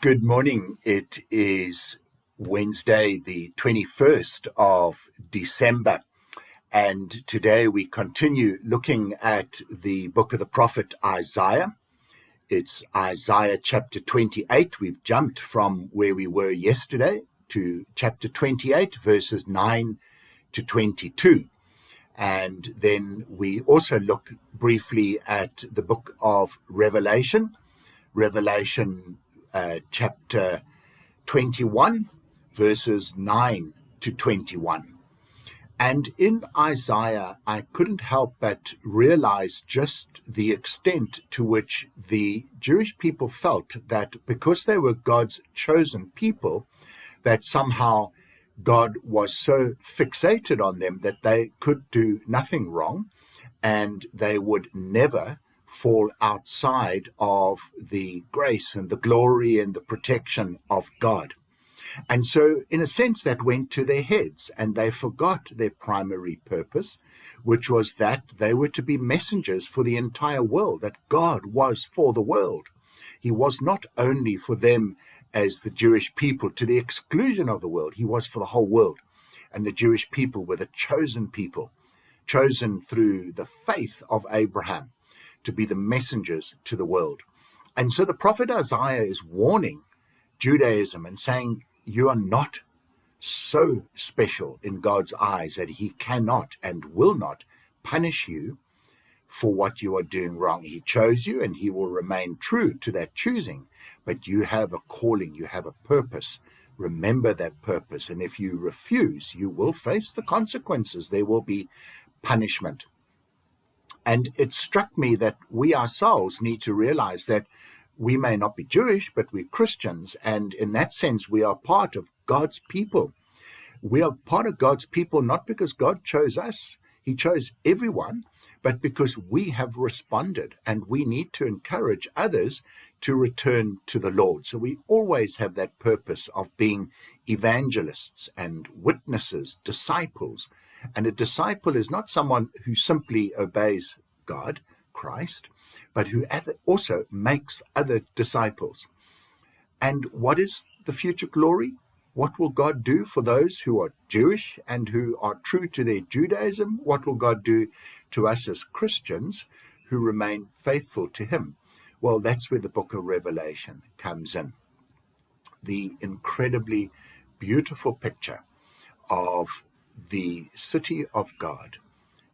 Good morning. It is Wednesday, the 21st of December, and today we continue looking at the book of the prophet Isaiah. It's Isaiah chapter 28. We've jumped from where we were yesterday to chapter 28, verses 9 to 22. And then we also look briefly at the book of Revelation, chapter 21, verses 9 to 21. And in Isaiah, I couldn't help but realize just the extent to which the Jewish people felt that because they were God's chosen people, that somehow God was so fixated on them that they could do nothing wrong and they would never fall outside of the grace and the glory and the protection of God. And so, in a sense, that went to their heads, and they forgot their primary purpose, which was that they were to be messengers for the entire world, that God was for the world. He was not only for them as the Jewish people to the exclusion of the world, he was for the whole world. And the Jewish people were the chosen people, chosen through the faith of Abraham to be the messengers to the world. And so the prophet Isaiah is warning Judaism and saying, you are not so special in God's eyes that he cannot and will not punish you for what you are doing wrong. He chose you and he will remain true to that choosing, but you have a calling, you have a purpose. Remember that purpose, and if you refuse, you will face the consequences. There will be punishment. And it struck me that we ourselves need to realize that we may not be Jewish, but we're Christians. And in that sense, we are part of God's people. We are part of God's people, not because God chose us. He chose everyone, but because we have responded, and we need to encourage others to return to the Lord. So we always have that purpose of being evangelists and witnesses, disciples. And a disciple is not someone who simply obeys God, Christ, but who also makes other disciples. And what is the future glory? What will God do for those who are Jewish and who are true to their Judaism? What will God do to us as Christians who remain faithful to him? Well, that's where the book of Revelation comes in. The incredibly beautiful picture of the city of God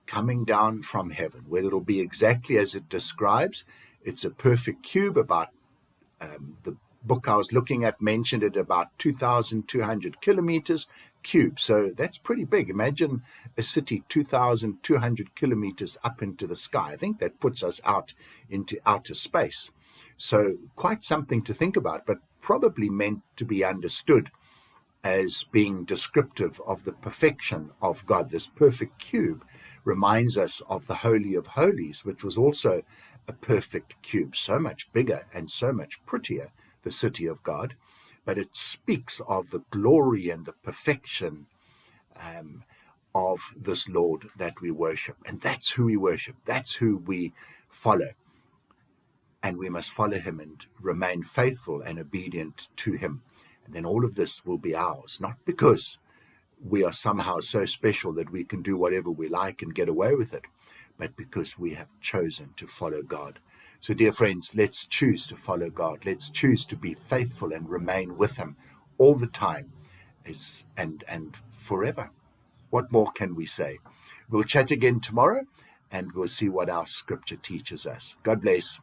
coming down from heaven, whether it'll be exactly as it describes. It's a perfect cube. About the book I was looking at mentioned it about 2,200 kilometers cube. So that's pretty big. Imagine a city 2,200 kilometers up into the sky. I think that puts us out into outer space. So quite something to think about, but probably meant to be understood as being descriptive of the perfection of God. This perfect cube reminds us of the Holy of Holies, which was also a perfect cube, so much bigger and so much prettier, the city of God. But it speaks of the glory and the perfection of this Lord that we worship. And that's who we worship. That's who we follow. And we must follow him and remain faithful and obedient to him. And then all of this will be ours, not because we are somehow so special that we can do whatever we like and get away with it, but because we have chosen to follow God. So, dear friends, let's choose to follow God. Let's choose to be faithful and remain with him all the time and forever. What more can we say? We'll chat again tomorrow, and we'll see what our scripture teaches us. God bless.